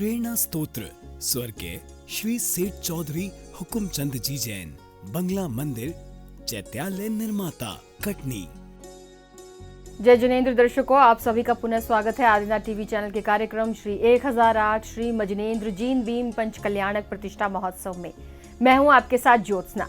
प्रेरणा स्तोत्र स्वर्गीय श्री सेठ चौधरी हुकुमचंद जी जैन, बंगला मंदिर, चैत्यालय निर्माता, कटनी। जय जिनेंद्र दर्शकों, आप सभी का पुनः स्वागत है आदिनाथ टीवी चैनल के कार्यक्रम श्री 1008 श्री मजनेन्द्र जीन भीम पंच कल्याणक प्रतिष्ठा महोत्सव में। मैं हूं आपके साथ ज्योत्सना।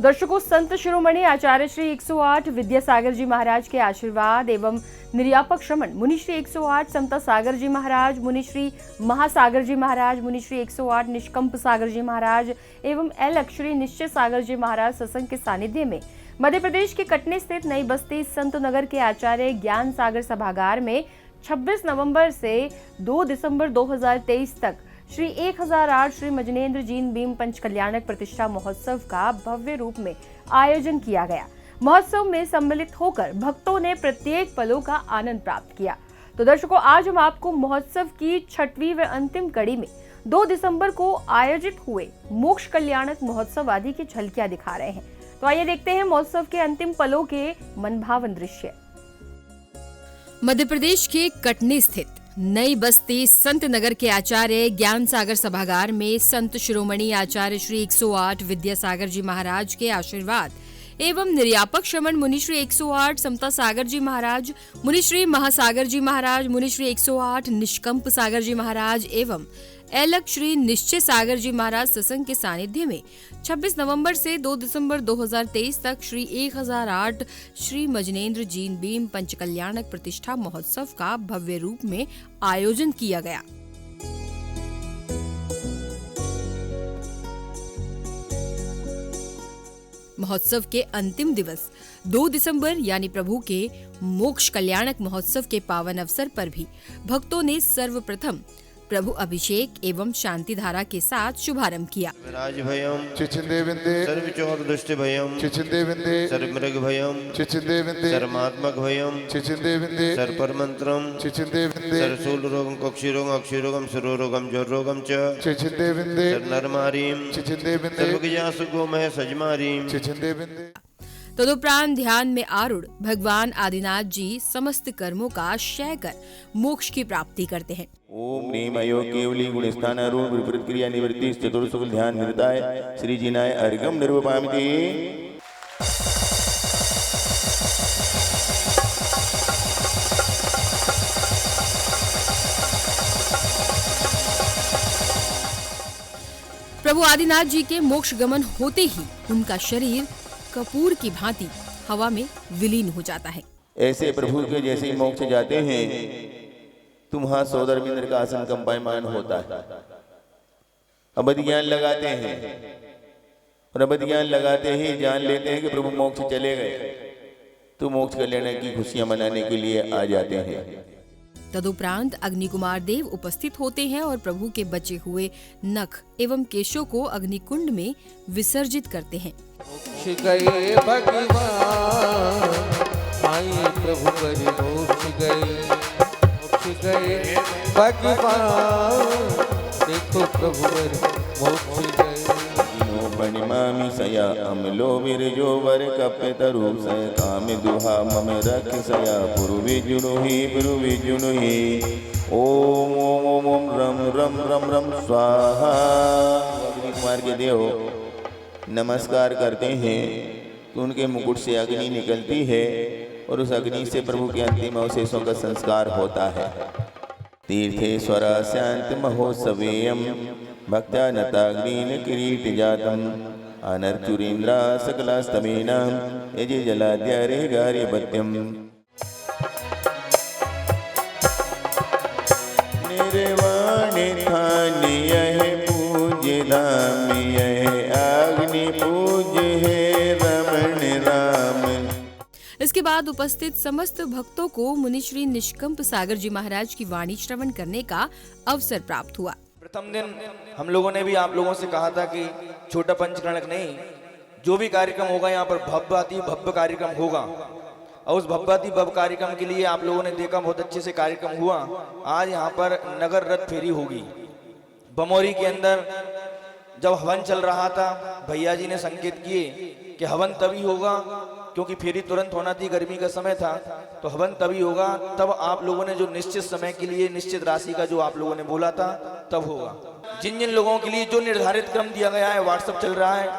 दर्शकों, संत शिरोमणि आचार्य श्री 108 विद्यासागर जी महाराज के आशीर्वाद एवं निर्यापक श्रमण मुनि श्री 108 समता सागर जी महाराज, मुनि श्री महासागर जी महाराज, मुनि श्री 108 निष्कंप सागर जी महाराज एवं एल श्री निश्चय सागर जी महाराज सत्संग के सानिध्य में मध्य प्रदेश के कटनी स्थित नई बस्ती संत नगर के आचार्य ज्ञान सागर सभागार में 26 नवंबर से 2 दिसंबर 2023 तक श्री 1008 श्री मजनेन्द्र जीन भीम पंच कल्याणक प्रतिष्ठा महोत्सव का भव्य रूप में आयोजन किया गया। महोत्सव में सम्मिलित होकर भक्तों ने प्रत्येक पलों का आनंद प्राप्त किया। तो दर्शकों, आज हम आपको महोत्सव की 6वीं व अंतिम कड़ी में 2 दिसंबर को आयोजित हुए मोक्ष कल्याणक महोत्सव आदि की झलकियां दिखा रहे हैं। तो आइए देखते हैं महोत्सव के अंतिम पलों के मनभावन दृश्य। मध्य प्रदेश के कटनी स्थित नई बस्ती संत नगर के आचार्य ज्ञान सागर सभागार में संत शिरोमणि आचार्य श्री 108 विद्यासागर जी महाराज के आशीर्वाद एवं निर्यापक श्रमण मुनि श्री 108 समता सागर जी महाराज, मुनि श्री महासागर जी महाराज, मुनि श्री 108 निष्कंप सागर जी महाराज एवं एलक श्री निश्चय सागर जी महाराज सत्संग के सानिध्य में 26 नवंबर से 2 दिसंबर 2023 तक श्री 1008 श्री मजनेन्द्र जीन भीम पंच कल्याणक प्रतिष्ठा महोत्सव का भव्य रूप में आयोजन किया गया। महोत्सव के अंतिम दिवस 2 दिसंबर यानी प्रभु के मोक्ष कल्याणक महोत्सव के पावन अवसर पर भी भक्तों ने सर्वप्रथम प्रभु अभिषेक एवं शांति धारा के साथ शुभारंभ किया। राज भयम चिचिंदे विंदे सर्वचोर दुष्ट भयम चिचिंदे विंदे सर्वमृग भयम चिचिंदे विंदे सर्वमात्मक भयम चिचिंदे विंदे सर्वपरमंत्रम चिचिंदे विंदे सर्वशूल रोगम कक्षिरोगम अक्षिरोगम सरोरोगम ज्वरोगम च चिचिंदे विंदे सर्वनरमारीम चिचिंदे विंदे सर्वज्ञासु गोमय सजमारीम चिचिंदे विंदे। तदुपरांत ध्यान में आरूढ़ भगवान आदिनाथ जी समस्त कर्मों का क्षय कर मोक्ष की प्राप्ति करते हैं। ओम नीम अयो केवली गुण स्थान अरुण विपरीत क्रिया निवृत्ति चतुर्सुख ध्यान निर्दाय श्री जिनाय अर्घम निर्वपामिति। प्रभु आदिनाथ जी के मोक्ष गमन होते ही उनका शरीर कपूर की भांति हवा में विलीन हो जाता है। ऐसे प्रभु के जैसे ही मोक्ष जाते हैं तुम वहां सौदरमिंद्र का आसन कंपायमान होता है। अबध ज्ञान लगाते हैं और अबध ज्ञान लगाते ही जान लेते हैं कि प्रभु मोक्ष चले गए, तो मोक्ष कल्याण की खुशियां मनाने के लिए आ जाते हैं। तदुपरांत अग्नि कुमार देव उपस्थित होते हैं और प्रभु के बचे हुए नख एवं केशों को अग्निकुंड में विसर्जित करते हैं। मोक्ष गए भगवान, आई प्रभु करी मोक्ष गए भगवान, देखो प्रभु करी मोक्ष गए। पणिमामि सया अमलो विरजो वर कप्य तरु सय काम दुहा मम रख सया पुरुवि जुनुहि ओम ओम ओम ओम रम रम रम रम स्वाहा। अग्नि कुमार के देव नमस्कार करते हैं तो उनके मुकुट से अग्नि निकलती है और उस अग्नि से प्रभु के अंतिम अवशेषों का संस्कार होता है। तीर्थेश्वर शांत महोत्सवेयम भक्त्या नताग्निन किरीट जातम अनर्चुरीन्द्रा सकलास्तमेन यजे जलाद्यारे गार्यपत्यम। निर्वाणे थानि यह पूज्य धाम यह अग्नि पूज्य है रमण राम। इसके बाद उपस्थित समस्त भक्तों को मुनि श्री निष्कंप सागर जी महाराज की वाणी श्रवण करने का अवसर प्राप्त हुआ। प्रथम दिन हम लोगों ने भी आप लोगों से कहा था कि छोटा पंचकर्णक नहीं, जो भी कार्यक्रम होगा यहाँ पर भव्य भव्य कार्यक्रम होगा और उस भव्य भव्य कार्यक्रम के लिए आप लोगों ने देखा बहुत अच्छे से कार्यक्रम हुआ। आज यहाँ पर नगर रथ फेरी होगी। बमोरी के अंदर जब हवन चल रहा था भैया जी ने संकेत किए कि हवन तभी होगा, क्योंकि फेरी तुरंत होना थी, गर्मी का समय था, तो हवन तभी होगा तब आप लोगों ने जो निश्चित समय के लिए निश्चित राशि का जो आप लोगों ने बोला था तब होगा। जिन जिन लोगों के लिए जो निर्धारित क्रम दिया गया है, व्हाट्सएप चल रहा है,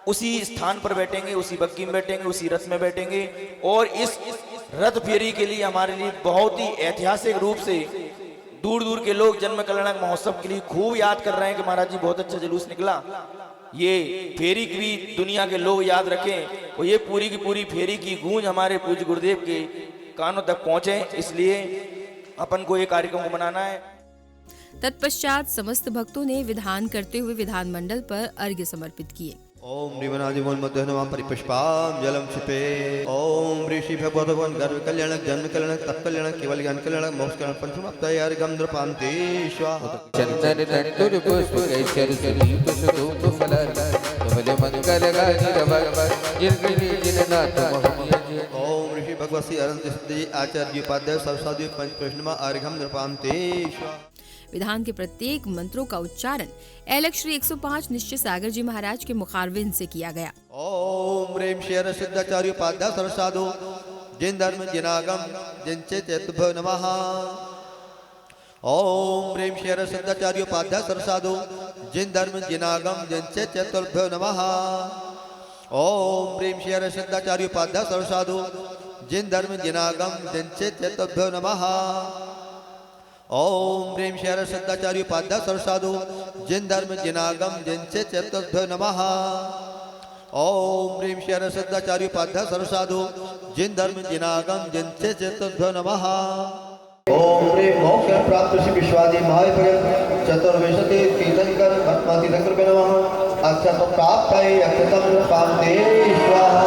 उसी स्थान पर बैठेंगे, उसी बग्गी में बैठेंगे, उसी रथ में बैठेंगे। और इस रथ फेरी के लिए हमारे लिए बहुत ही ऐतिहासिक रूप से दूर दूर के लोग जन्म कल्याणक महोत्सव के लिए खूब याद कर रहे हैं कि महाराज जी बहुत अच्छा जुलूस निकला। ये फेरी की भी दुनिया के लोग याद रखें और ये पूरी की पूरी फेरी की गूंज हमारे पूज्य गुरुदेव के कानों तक पहुंचे, इसलिए अपन को ये कार्यक्रम को मनाना है। तत्पश्चात समस्त भक्तों ने विधान करते हुए विधानमंडल पर अर्घ्य समर्पित किए। ओम ऋवनादिमोन्मध्य नमः परिपुष्पां जलम क्षिपे। ओम ऋषि भगवतवन गर्व कल्याणक जन्म कल्याणक तप कल्याणक केवल ज्ञान कल्याणक मोक्ष कल्याणक पंचमाप्तयार्घ्यं नृपान्ते स्वाहा। चंदन तंतुर पुष्प केसर सुदीप सुधूप फल कमल मंगल गानि रव जिरगिरि जिननाथ मोहनिय। ओम ऋषि भगवती अनंत सिद्धि आचार्य उपाध्याय सरस्वती पंच प्रश्नमा अर्घ्यं नृपान्ते स्वाहा। विधान के प्रत्येक मंत्रों का उच्चारण एलएक्स श्री 105 निश्चय सागर जी महाराज के मुखारविंद से किया गया। ओम ह्रीं शेर सिद्धाचार्य उपाध्याय सरसाधु जिन धर्म जिनागम जिनचे चेतुभ्यो नमः। ओम ह्रीं शेर सिद्धाचार्य उपाध्याय सरसाधु जिन धर्म जिनागम जिनचे चतुर्भ्यो नमः। ओम ह्रीं शेर सिद्धाचार्य उपाध्याय सरसाधु जिन धर्म जिनागम जिनचे चतुर्भ्यो नमः। ओम ह्रीं शेर सिद्धाचार्य उपाध्याय सरसाधु जिन धर्म जिनागम जिनसे चतुर्भ्यो नमः। ओम ह्रीं शेर सिद्धाचार्य उपाध्याय सरसाधु जिन धर्म जिनागम जिनसे चतुर्भ्यो नमः। ओम ह्रीं मोक्ष प्राप्त श्री विश्वादि महाविपर्यंत चतुर्विंशति तीर्थंकर भस्मातीर्थंकर नमः। अक्षत प्राप्त अक्षतम नृपान्ते स्वाहा।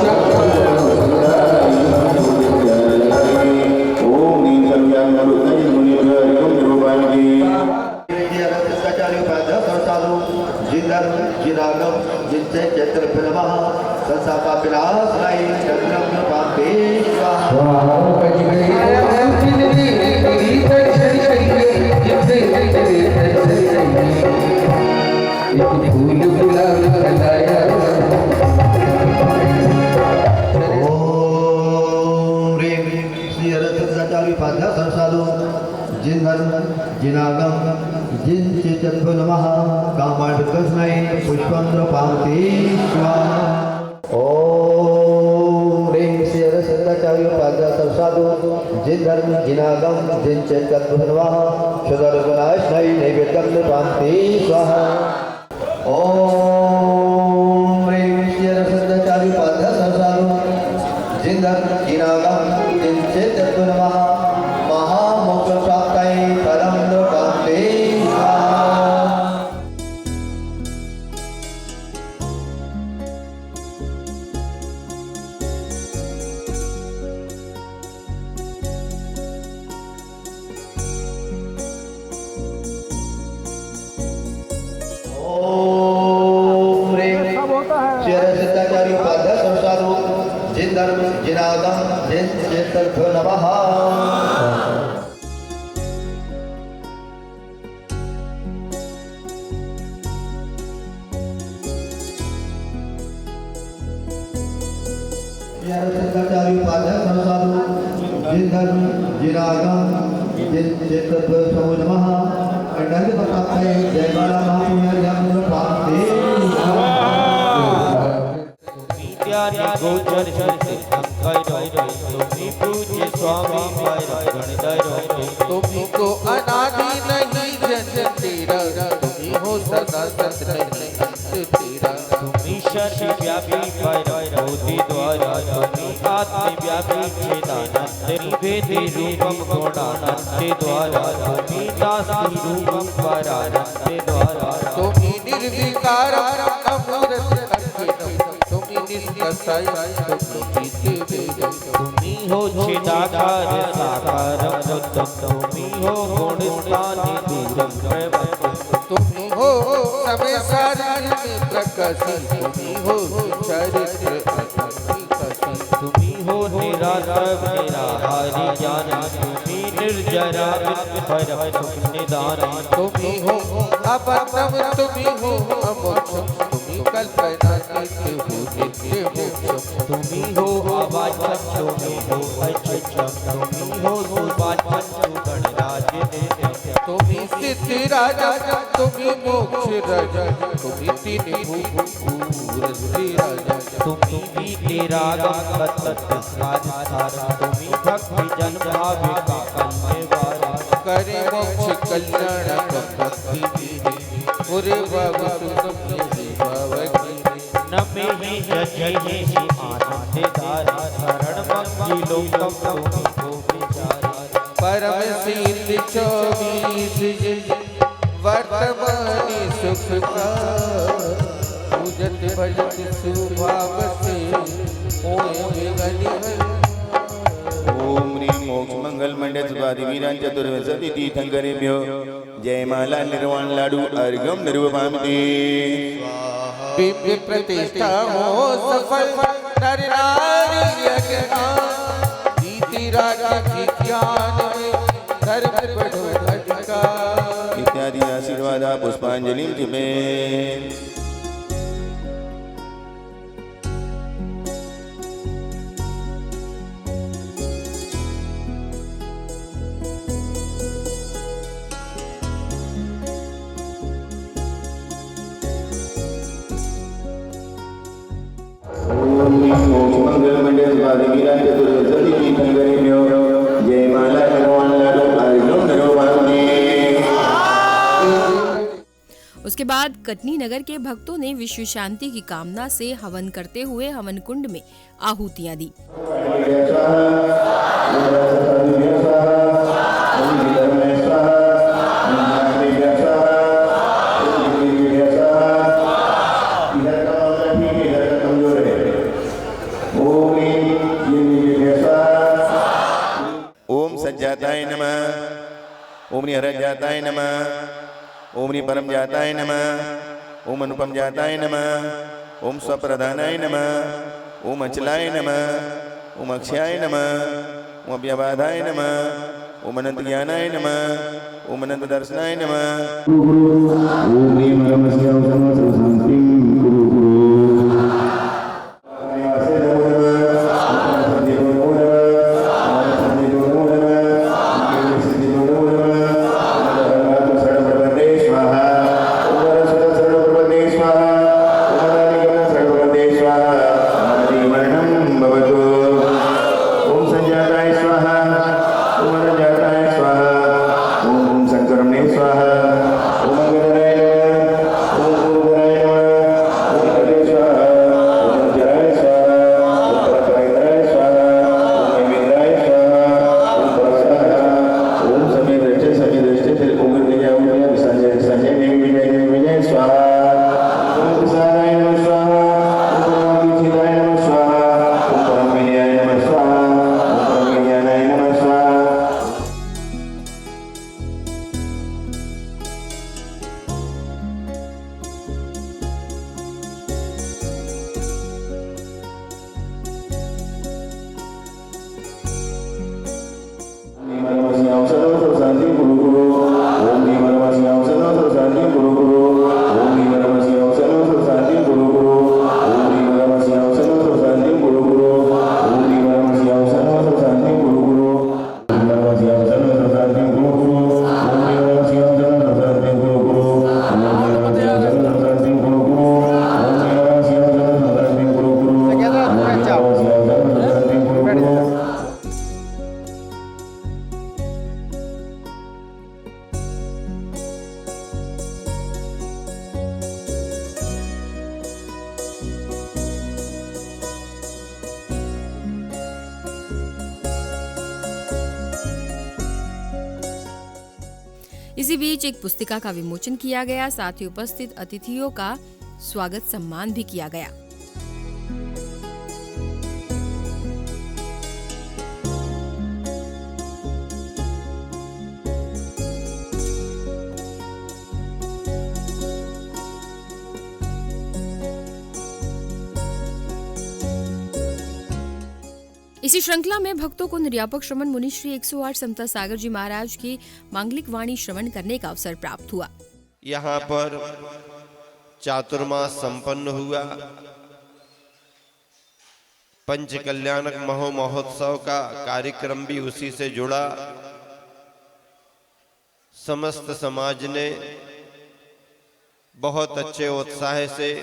जिन धर्म जिनागम जिनसे चैत्र नमः संसार का विनाश नहीं चंद्रम नृपान्ते जिन धर्म जिनागम जिन चेतभ्यो नमः कामार्कस्मै पुष्पं नृपान्ते स्वाहा। ओम ह्रीं शेर सिद्धाचार्य उपाध्याय सरसाधु जिन धर्म जिनागम जिन चेतभ्यो नमः सुदर्शनाश्नै नैवेद्यं नृपान्ते स्वाहा। ओम ह्रीं शेर सिद्धाचार्य उपाध्याय सरसाधु जिन धर्म जिनागम जिन चेतभ्यो नमः महामोक्ष प्राप्तये परम नृपान्ते स्वाहा। ओम ह्रीं शेर सिद्धाचार्य उपाध्याय सरसाधु जिन धर्म जिनागम जिन चेतभ्यो नमः। सिद्धाचार्य उपाध्याय सरसाधु जिन धर्म जिनागम जिन चेतभ्यो नमः। मंडल प्रतापे जय बाला महापुण्यर्घ्यं नृपान्ते गोचर तुम्ही पूज्य स्वामी तुम्ही को अनादि नहीं जन्म तेरा तुम्ही हो सदा सत नहीं अंत तेरा। तुम्ही शशि व्यापी बोधि द्वारा तुम्ही आत्म व्यापी चेतानंद भेदे रूपम गुणानंद द्वारा तुम्ही दासी रूपम परानंद द्वारा। तुम्ही निर्विकार अमूर्त तुम्ही हो चिदाकार साकार बुद्धम तुम्ही हो गुणस्थानी दूरम। तुम्ही हो समय सारी में प्रकाशित तुम्ही हो चरित्र तुम्ही हो निराकार निराहारी ज्ञानी तुम्ही निर्जल जरा पर सुख निदान तुम्ही हो अपरम तुम्ही हो अमोक्षम तुम्ही कल्पना नित्य हो नित्य मोक्षम तुम्ही हो आवाचम तुम्ही हो अच्युतम तुम्ही हो सुवाचम गणराज नित्यम तुम्ही सिद्धि राजा तुम्ही मोक्ष राजा तुम्ही तीन भूर श्री राजा तुम्ही वीते रागम तत्सार तुम्ही भक्ति जन भाविका कन्यवारा करे मोक्ष कल्याण भक्ति वीरे पुरे बाबा तुमने भावकी न में जय आनंद धारा शरण मंगी लोकम तुम्ही को विचारा परम सिद्ध 24 वर्तमानी सुख का पूजत भजत सुभाव से ओम ओम ह्रीं मोक्ष मंगल मंडल सुभादि वीरान चतुर्विंशति तीर्थंकरेभ्यो जयमाला निर्वाण लाडू अर्घम निर्वपामि दिव्य प्रतिष्ठा हो सफल नर नारी यज्ञ नीति राजा की ज्ञान में धर्म बढ़ो अधिकार इत्यादि आशीर्वाद पुष्पांजलि जिमें मंगल मंडल सुभादि वीरान चतुर्विंशति तीर्थंकरेभ्यो जयमाला निर्वाण लाडू अर्घम निर्वपामि। उसके बाद कटनी नगर के भक्तों ने विश्व शांति की कामना से हवन करते हुए हवन कुंड में आहुतियां दी। ओम सज्जाताय नमः। ओम हरजाताय नमः। ओम परम जाताय नमः। ओम अनुपम जाताय नमः। ओम स्वप्रधानाय नमः। ओम अचलाय नमः। ओम अक्षयाय नमः। ओम अव्यबाधाय नमः। ओम अनंत ज्ञानाय नमः। ओम अनंत दर्शनाय नमः। ओम ह्रीं नमस्ते शांतिं गुरु गुरु इसी बीच एक पुस्तिका का विमोचन किया गया, साथ ही उपस्थित अतिथियों का स्वागत सम्मान भी किया गया। इसी श्रृंखला में भक्तों को निर्यापक श्रमण मुनि श्री 108 समता सागर जी महाराज की मांगलिक वाणी श्रवण करने का अवसर प्राप्त हुआ। यहाँ पर चातुर्मास संपन्न हुआ। पंच कल्याणक महोत्सव का कार्यक्रम भी उसी से जुड़ा। समस्त समाज ने बहुत अच्छे उत्साह से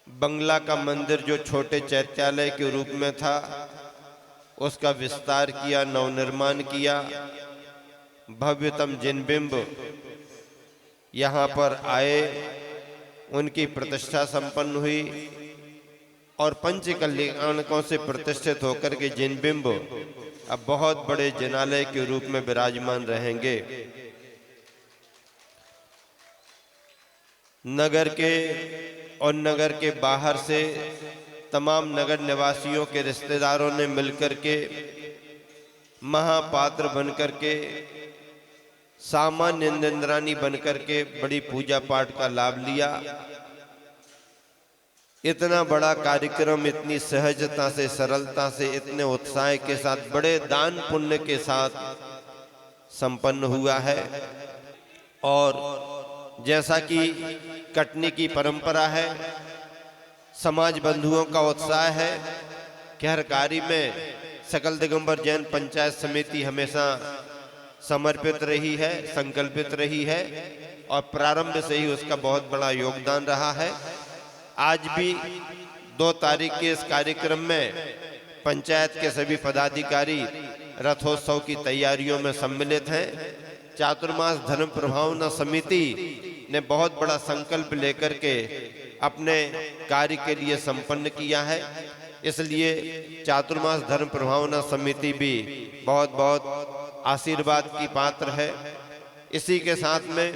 बंगला का मंदिर जो छोटे चैत्यालय के रूप में था उसका विस्तार किया, नवनिर्माण किया। भव्यतम जिनबिंब यहाँ पर आए, उनकी प्रतिष्ठा संपन्न हुई और पंच कल्याणकों से प्रतिष्ठित होकर के जिनबिंब अब बहुत बड़े जिनालय के रूप में विराजमान रहेंगे। नगर के और नगर के बाहर से तमाम नगर निवासियों के रिश्तेदारों ने मिलकर के महापात्र बनकर के, सामान्य इंद्राणी बनकर के बड़ी पूजा पाठ का लाभ लिया। इतना बड़ा कार्यक्रम इतनी सहजता से, सरलता से, इतने उत्साह के साथ, बड़े दान पुण्य के साथ संपन्न हुआ है। और जैसा कि कटनी की परंपरा है, समाज बंधुओं का उत्साह है कि हर कार्य में सकल दिगंबर जैन पंचायत समिति हमेशा समर्पित रही है, संकल्पित रही है और प्रारंभ से ही उसका बहुत बड़ा योगदान रहा है। आज भी 2 तारीख के इस कार्यक्रम में पंचायत के सभी पदाधिकारी रथोत्सव की तैयारियों में सम्मिलित हैं। चातुर्मास धर्म प्रभावना समिति ने बहुत बड़ा संकल्प लेकर के अपने कार्य के लिए संपन्न किया है, इसलिए चातुर्मास धर्म प्रभावना समिति भी बहुत बहुत आशीर्वाद की पात्र है। इसी के साथ में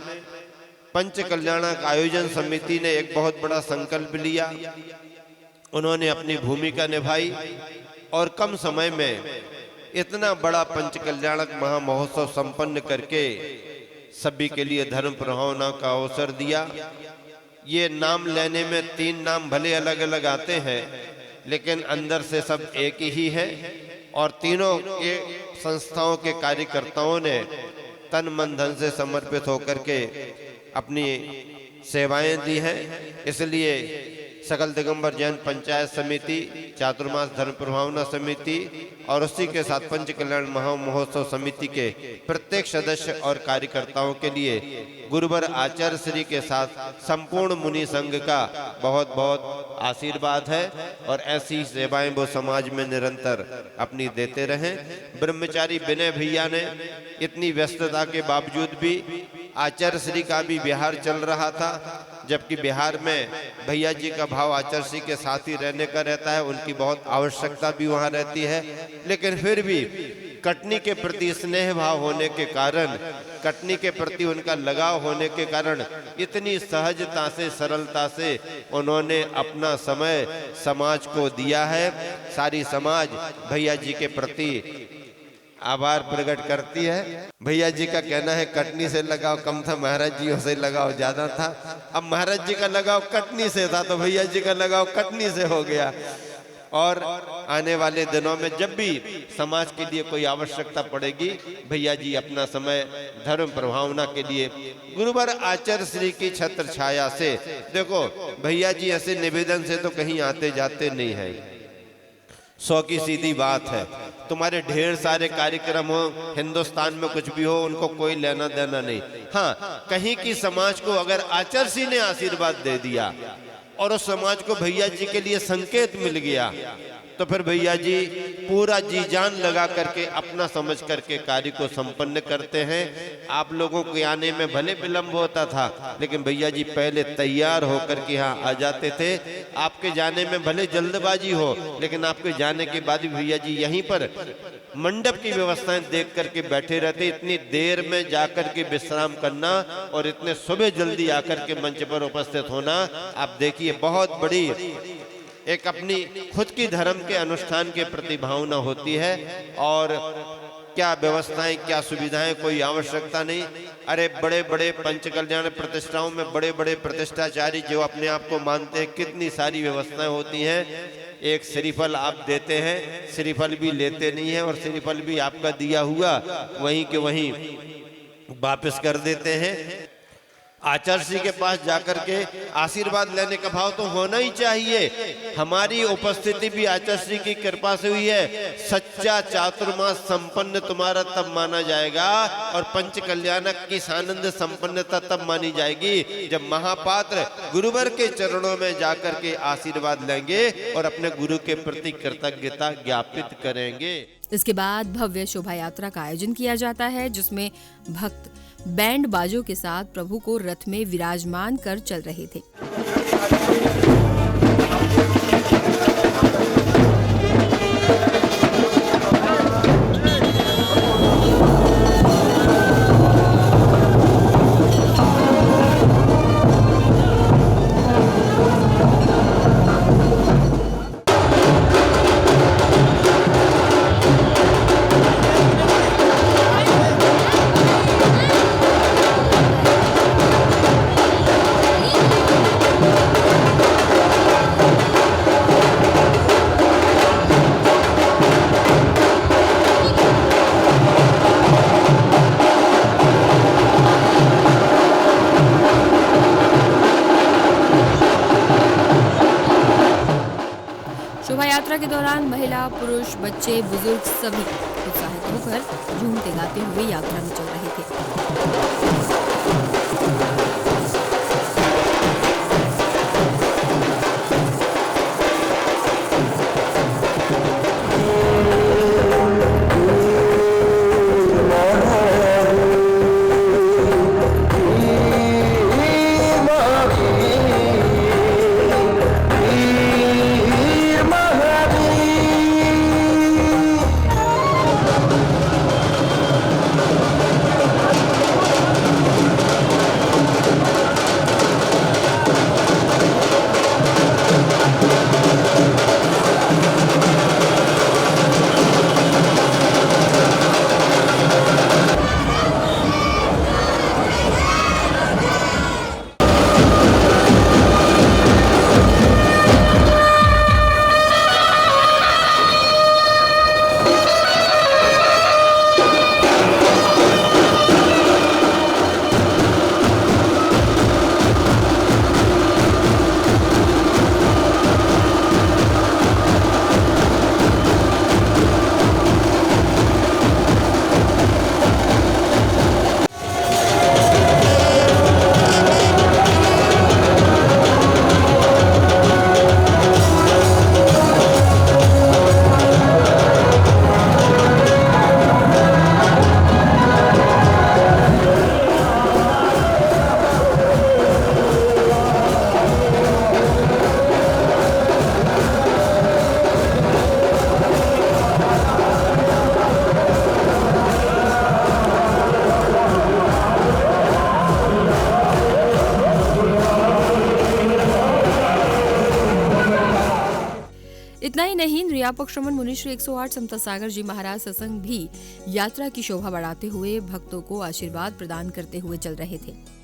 पंच कल्याणक आयोजन समिति ने एक बहुत बड़ा संकल्प लिया। उन्होंने अपनी भूमिका निभाई और कम समय में इतना बड़ा पंच कल्याणक महामहोत्सव संपन्न करके सभी के लिए धर्म प्रभावना का अवसर दिया। ये नाम लेने में 3 नाम भले अलग अलग आते हैं, लेकिन अंदर से सब एक ही है और तीनों के संस्थाओं के कार्यकर्ताओं ने तन मन धन से समर्पित होकर के अपनी सेवाएं दी हैं। इसलिए सकल दिगंबर जैन पंचायत समिति, चातुर्मास धर्म प्रभावना समिति और उसी के साथ पंच कल्याण महामहोत्सव समिति के प्रत्येक सदस्य और कार्यकर्ताओं के लिए गुरुवर आचार्य श्री के साथ संपूर्ण मुनि संघ का बहुत बहुत आशीर्वाद है और ऐसी सेवाएं वो समाज में निरंतर अपनी देते रहें। ब्रह्मचारी विनय भैया ने इतनी व्यस्तता के बावजूद भी, आचार्य श्री का भी बिहार चल रहा था, जबकि बिहार में भैया जी का भाव आचार्य श्री के साथ ही रहने का रहता है, उनकी बहुत आवश्यकता भी वहाँ रहती है, लेकिन फिर भी कटनी के प्रति स्नेह भाव होने के कारण, कटनी के प्रति उनका लगाव होने के कारण इतनी सहजता से, सरलता से उन्होंने अपना समय समाज को दिया है। सारी समाज भैया जी के प्रति आभार प्रकट करती है। भैया जी का कहना है कटनी से लगाव कम था, महाराज जी से लगाव ज्यादा था। अब महाराज जी का लगाव कटनी से था तो भैया जी का लगाव कटनी से हो गया। और आने वाले दिनों में जब भी समाज के लिए कोई आवश्यकता पड़ेगी, भैया जी अपना समय धर्म प्रभावना के लिए गुरुवर आचार्य श्री की छत्र छाया से, देखो भैया जी ऐसे निवेदन से तो कहीं आते जाते नहीं है, 100 की सीधी बात है। तुम्हारे ढेर सारे कार्यक्रम हो, हिंदुस्तान में कुछ भी हो, उनको कोई लेना देना नहीं। हाँ, कहीं की समाज को अगर आचार्य श्री ने आशीर्वाद दे दिया और उस समाज को भैया जी के लिए संकेत मिल गया, तो फिर भैया जी पूरा जी जान लगा करके अपना समझ करके कार्य को संपन्न करते हैं। आप लोगों के आने में भले विलंब होता था, लेकिन भैया जी पहले तैयार होकर के यहाँ आ जाते थे। आपके जाने में भले जल्दबाजी हो, लेकिन आपके जाने के बाद भी भैया जी यहीं पर मंडप की व्यवस्थाएं देख करके बैठे रहते। इतनी देर में जाकर के विश्राम करना और इतने सुबह जल्दी आकर के मंच पर उपस्थित होना, आप देखिए बहुत बड़ी एक अपनी खुद की धर्म के अनुष्ठान के प्रति भावना होती है। और क्या व्यवस्थाएं, क्या सुविधाएं, कोई आवश्यकता नहीं। अरे बड़े बड़े पंच कल्याण प्रतिष्ठाओं में बड़े बड़े प्रतिष्ठाचारी जो अपने आप को मानते हैं, कितनी सारी व्यवस्थाएं होती हैं। एक श्रीफल आप देते हैं, श्रीफल भी लेते नहीं है और श्रीफल भी आपका दिया हुआ वहीं के वहीं वापस कर देते हैं। आचार्य श्री के पास जाकर के आशीर्वाद लेने का भाव तो होना ही चाहिए। हमारी उपस्थिति भी आचार्य श्री की कृपा से हुई है। सच्चा चातुर्मास संपन्न तुम्हारा तब माना जाएगा और पंच कल्याणक की सानंद संपन्नता तब मानी जाएगी जब महापात्र गुरुवर के चरणों में जाकर के आशीर्वाद लेंगे और अपने गुरु के प्रति कृतज्ञता ज्ञापित करेंगे। इसके बाद भव्य शोभा यात्रा का आयोजन किया जाता है, जिसमें भक्त बैंड बाजों के साथ प्रभु को रथ में विराजमान कर चल रहे थे। शोभा यात्रा के दौरान महिला, पुरुष, बच्चे, बुजुर्ग सभी उत्साहित होकर झूमते गाते हुए यात्रा में चल रहे थे। इतना ही नहीं, नृयापक-श्रमण मुनि श्री 108 समता सागर जी महाराज सत्संग भी यात्रा की शोभा बढ़ाते हुए भक्तों को आशीर्वाद प्रदान करते हुए चल रहे थे।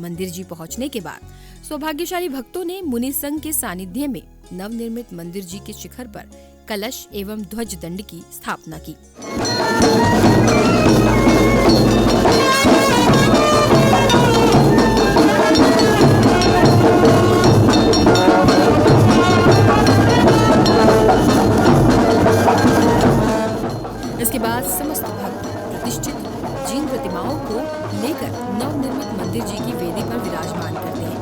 मंदिर जी पहुंचने के बाद सौभाग्यशाली भक्तों ने मुनि संघ के सानिध्य में नवनिर्मित मंदिर जी के शिखर पर कलश एवं ध्वज दंड की स्थापना की। इसके बाद समस्त भक्त प्रतिष्ठित जीन प्रतिमाओं को लेकर नवनिर्मित मंदिर जी की वेदी पर विराजमान करते हैं।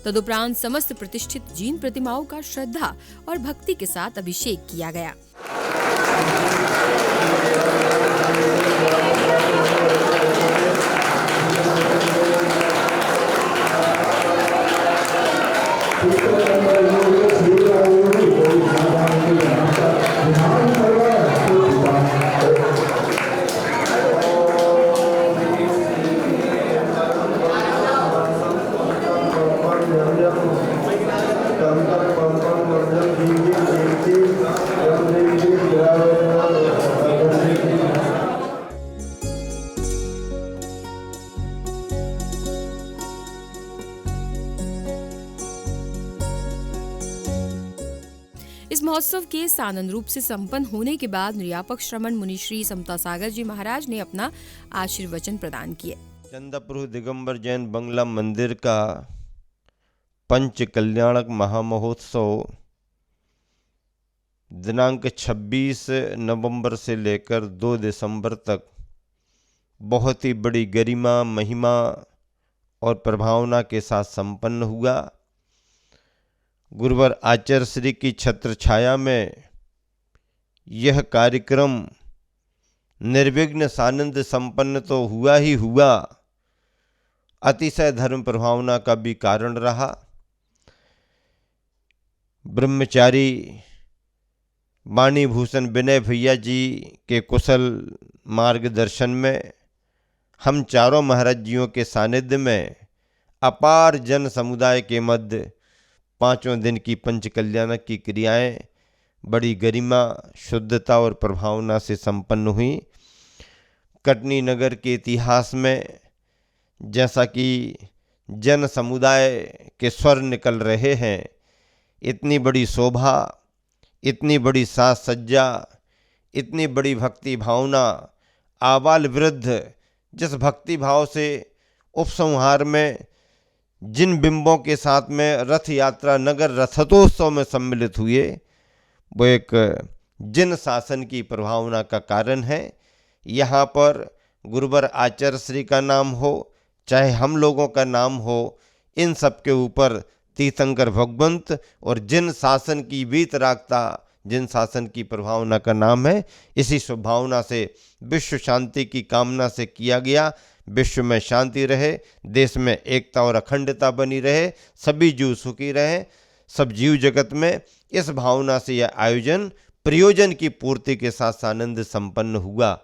तदुपरांत समस्त प्रतिष्ठित जीन प्रतिमाओं का श्रद्धा और भक्ति के साथ अभिषेक किया गया। इस महोत्सव के सानंद रूप से संपन्न होने के बाद निर्यापक श्रमण मुनि श्री समता सागर जी महाराज ने अपना आशीर्वचन प्रदान किए। चंदापुर दिगंबर जैन बंगला मंदिर का पंच कल्याणक महामहोत्सव दिनांक 26 नवंबर से लेकर 2 दिसंबर तक बहुत ही बड़ी गरिमा, महिमा और प्रभावना के साथ संपन्न हुआ। गुरुवर आचार्य श्री की छत्र छाया में यह कार्यक्रम निर्विघ्न सानंद संपन्न तो हुआ ही हुआ, अतिशय धर्म प्रभावना का भी कारण रहा। ब्रह्मचारी वाणीभूषण विनय भैया जी के कुशल मार्गदर्शन में हम चारों महाराज जियों के सानिध्य में अपार जन समुदाय के मध्य 5 दिन की पंच कल्याणक की क्रियाएं बड़ी गरिमा, शुद्धता और प्रभावना से संपन्न हुई। कटनी नगर के इतिहास में जैसा कि जन समुदाय के स्वर निकल रहे हैं, इतनी बड़ी शोभा, इतनी बड़ी साज सज्जा, इतनी बड़ी भक्ति भावना, आबाल वृद्ध जिस भक्ति भाव से उपसंहार में जिन बिंबों के साथ में रथ यात्रा नगर रथोत्सव में सम्मिलित हुए, वो एक जिन शासन की प्रभावना का कारण है। यहाँ पर गुरुवर आचार्य श्री का नाम हो, चाहे हम लोगों का नाम हो, इन सब के ऊपर तीर्थंकर भगवंत और जिन शासन की वीतरागता, जिन शासन की प्रभावना का नाम है, इसी शुभभावना से विश्व शांति की कामना से किया गया। विश्व में शांति रहे, देश में एकता और अखंडता बनी रहे, सभी जीव सुखी रहे, सब जीव जगत में इस भावना से यह आयोजन प्रयोजन की पूर्ति के साथ आनंद संपन्न हुआ।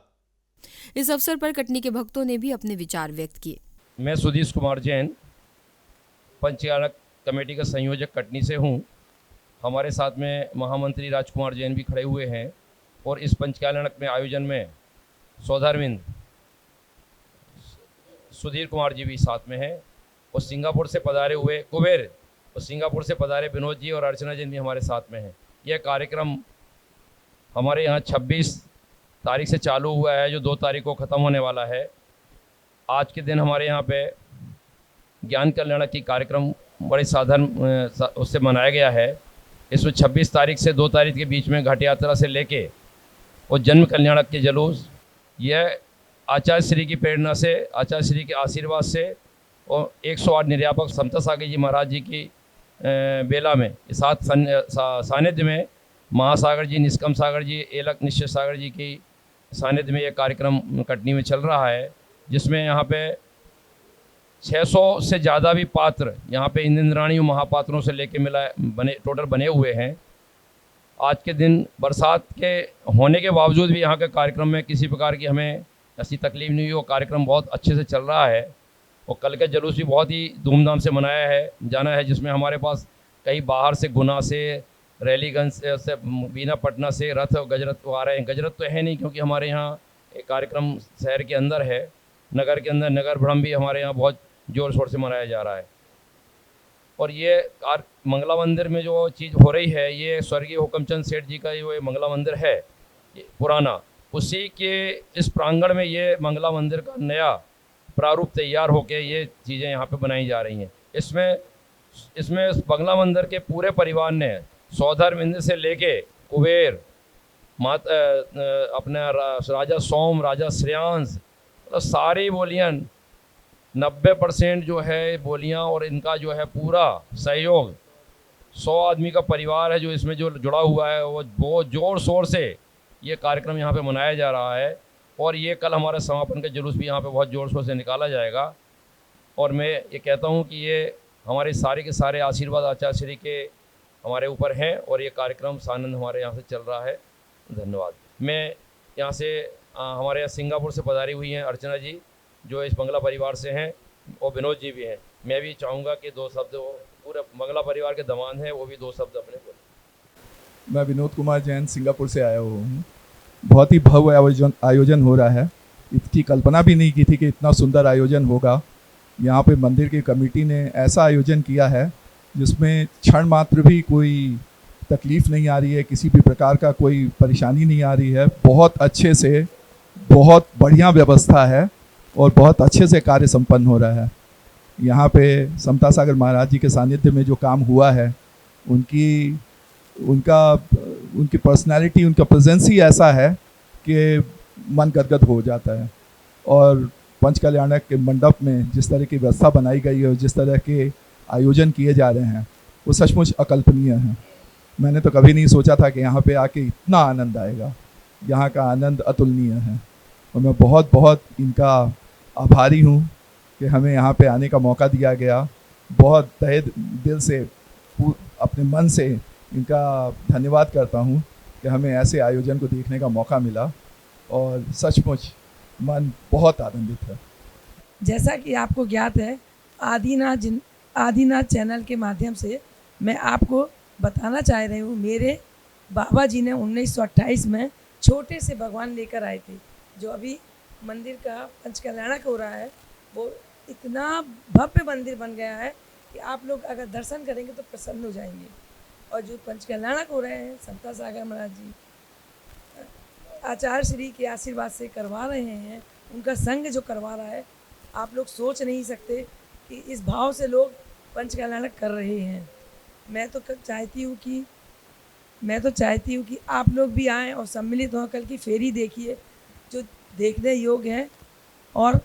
इस अवसर पर कटनी के भक्तों ने भी अपने विचार व्यक्त किए। मैं सुधीश कुमार जैन पंचकल्याणक कमेटी का संयोजक कटनी से हूँ। हमारे साथ में महामंत्री राजकुमार जैन भी खड़े हुए हैं और इस पंचकल्याणक में आयोजन में सौधरविंद सुधीर कुमार जी भी साथ में हैं और सिंगापुर से पधारे हुए कुबेर और सिंगापुर से पधारे विनोद जी और अर्चना जी भी हमारे साथ में हैं। यह कार्यक्रम हमारे यहाँ 26 तारीख से चालू हुआ है, जो 2 तारीख को ख़त्म होने वाला है। आज के दिन हमारे यहाँ पे ज्ञान कल्याणक की कार्यक्रम बड़े साधारण उससे मनाया गया है। इसमें 26 तारीख से 2 तारीख के बीच में घाट यात्रा से लेके और जन्म कल्याणक के जुलूस, यह आचार्य श्री की प्रेरणा से, आचार्य श्री के आशीर्वाद से और 108 निर्यापक समता सागर जी महाराज जी की बेला में साथ सानिध्य में महासागर जी, निष्कम सागर जी, एलक निश्चय सागर जी की सानिध्य में यह कार्यक्रम कटनी में चल रहा है, जिसमें यहाँ पे 600 से ज़्यादा भी पात्र यहाँ पे इंद्राणी महापात्रों से लेके टोटल बने हुए हैं। आज के दिन बरसात के होने के बावजूद भी यहाँ के कार्यक्रम में किसी प्रकार की हमें ऐसी तकलीफ नहीं हुई। वो कार्यक्रम बहुत अच्छे से चल रहा है और कल का जुलूस भी बहुत ही धूमधाम से मनाया है जाना है, जिसमें हमारे पास कई बाहर से, गुना से, रैलीगंज से, बीना पटना से रथ और गजरथ आ रहे हैं। गजरथ तो है नहीं क्योंकि हमारे यहाँ एक कार्यक्रम शहर के अंदर है, नगर के अंदर नगर भ्रम भी हमारे यहाँ बहुत ज़ोर शोर से मनाया जा रहा है। और ये मंगला मंदिर में जो चीज़ हो रही है, ये स्वर्गीय हुक्मचंद सेठ जी का ये मंगला मंदिर है पुराना, उसी के इस प्रांगण में ये मंगला मंदिर का नया प्रारूप तैयार होके ये चीज़ें यहाँ पे बनाई जा रही हैं। इसमें बंगला मंदिर के पूरे परिवार ने सौधर्म इंद्र से लेके कुबेर, अपने राजा सोम, राजा श्रेयांश, मतलब सारी बोलियाँ 90% जो है बोलियाँ और इनका जो है पूरा सहयोग, 100 आदमी का परिवार है जो इसमें जो जुड़ा हुआ है, वो बहुत ज़ोर शोर से ये कार्यक्रम यहाँ पे मनाया जा रहा है। और ये कल हमारे समापन का जुलूस भी यहाँ पे बहुत ज़ोर शोर से निकाला जाएगा। और मैं ये कहता हूँ कि ये हमारे सारे के सारे आशीर्वाद आचार्य श्री के हमारे ऊपर हैं और ये कार्यक्रम सानंद हमारे यहाँ से चल रहा है। धन्यवाद। मैं यहाँ से हमारे यहाँ सिंगापुर से पधारी हुई हैं अर्चना जी, जो इस बंगला परिवार से हैं, और विनोद जी भी हैं। मैं भी चाहूँगा कि 2 शब्द, वो पूरे बंगला परिवार के दमान हैं, वो भी 2 शब्द अपने बोलें। मैं विनोद कुमार जैन सिंगापुर से आया हुआ हूँ। बहुत ही भव्य आयोजन हो रहा है। इसकी कल्पना भी नहीं की थी कि इतना सुंदर आयोजन होगा। यहाँ पे मंदिर की कमेटी ने ऐसा आयोजन किया है जिसमें क्षण मात्र भी कोई तकलीफ़ नहीं आ रही है, किसी भी प्रकार का कोई परेशानी नहीं आ रही है। बहुत अच्छे से, बहुत बढ़िया व्यवस्था है और बहुत अच्छे से कार्य संपन्न हो रहा है। यहाँ पे समता सागर महाराज जी के सानिध्य में जो काम हुआ है, उनकी पर्सनालिटी, उनका प्रेजेंस ही ऐसा है कि मन गदगद हो जाता है। और पंच कल्याणक के मंडप में जिस तरह की व्यवस्था बनाई गई है और जिस तरह के आयोजन किए जा रहे हैं, वो सचमुच अकल्पनीय है। मैंने तो कभी नहीं सोचा था कि यहाँ पे आके इतना आनंद आएगा। यहाँ का आनंद अतुलनीय है और मैं बहुत बहुत इनका आभारी हूँ कि हमें यहाँ पे आने का मौका दिया गया। बहुत तहे दिल से, अपने मन से इनका धन्यवाद करता हूँ कि हमें ऐसे आयोजन को देखने का मौका मिला और सचमुच मन बहुत आनंदित है। जैसा कि आपको ज्ञात है, आदिनाथ चैनल के माध्यम से मैं आपको बताना चाह रही हूँ, मेरे बाबा जी ने 1928 में छोटे से भगवान लेकर आए थे। जो अभी मंदिर का पंच कल्याणक हो रहा है, वो इतना भव्य मंदिर बन गया है कि आप लोग अगर दर्शन करेंगे तो प्रसन्न हो जाएंगे। और जो पंच कल्याणक हो रहे हैं, समता सागर महाराज जी आचार्य श्री के आशीर्वाद से करवा रहे हैं, उनका संग जो करवा रहा है, आप लोग सोच नहीं सकते कि इस भाव से लोग पंच कल्याणक कर रहे हैं। मैं तो चाहती हूँ कि आप लोग भी आएँ और सम्मिलित हों। कल की फेरी देखिए जो देखने योग्य है और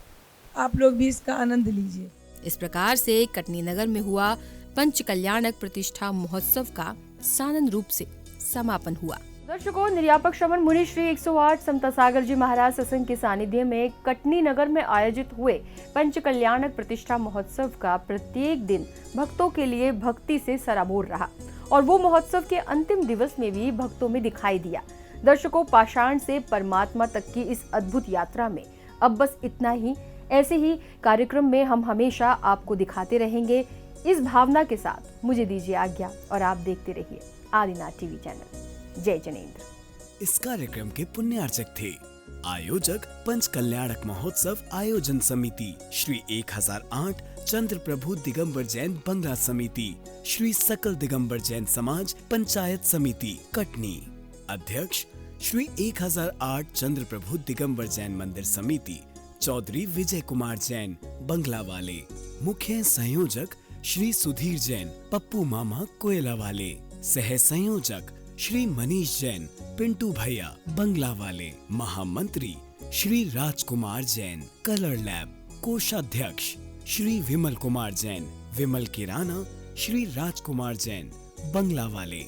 आप लोग भी इसका आनंद लीजिए। इस प्रकार से कटनी नगर में हुआ पंच कल्याणक प्रतिष्ठा महोत्सव का सानंद रूप से समापन हुआ। दर्शकों, निर्यापक श्रवण मुनि श्री 108 समता सागर जी महाराज सत्संग के सानिध्य में कटनी नगर में आयोजित हुए पंच कल्याणक प्रतिष्ठा महोत्सव का प्रत्येक दिन भक्तों के लिए भक्ति से सराबोर रहा और वो महोत्सव के अंतिम दिवस में भी भक्तों में दिखाई दिया। दर्शकों, पाषाण से परमात्मा तक की इस अद्भुत यात्रा में अब बस इतना ही। ऐसे ही कार्यक्रम में हम हमेशा आपको दिखाते रहेंगे। इस भावना के साथ मुझे दीजिए आज्ञा और आप देखते रहिए आदिनाथ टीवी चैनल। जय जनेंद्र। इस कार्यक्रम के पुण्यार्चक थे आयोजक पंच कल्याणक महोत्सव आयोजन समिति श्री 1008 चंद्र प्रभु दिगंबर जैन बंगला समिति, श्री सकल दिगंबर जैन समाज पंचायत समिति कटनी। अध्यक्ष श्री 1008 चंद्र प्रभु दिगंबर जैन मंदिर समिति चौधरी विजय कुमार जैन बंगला वाले। मुख्य संयोजक श्री सुधीर जैन पप्पू मामा कोयला वाले। सह संयोजक श्री मनीष जैन पिंटू भैया बंगला वाले। महामंत्री श्री राजकुमार जैन कलर लैब। कोषाध्यक्ष श्री विमल कुमार जैन विमल किराना। श्री राजकुमार जैन बंगला वाले।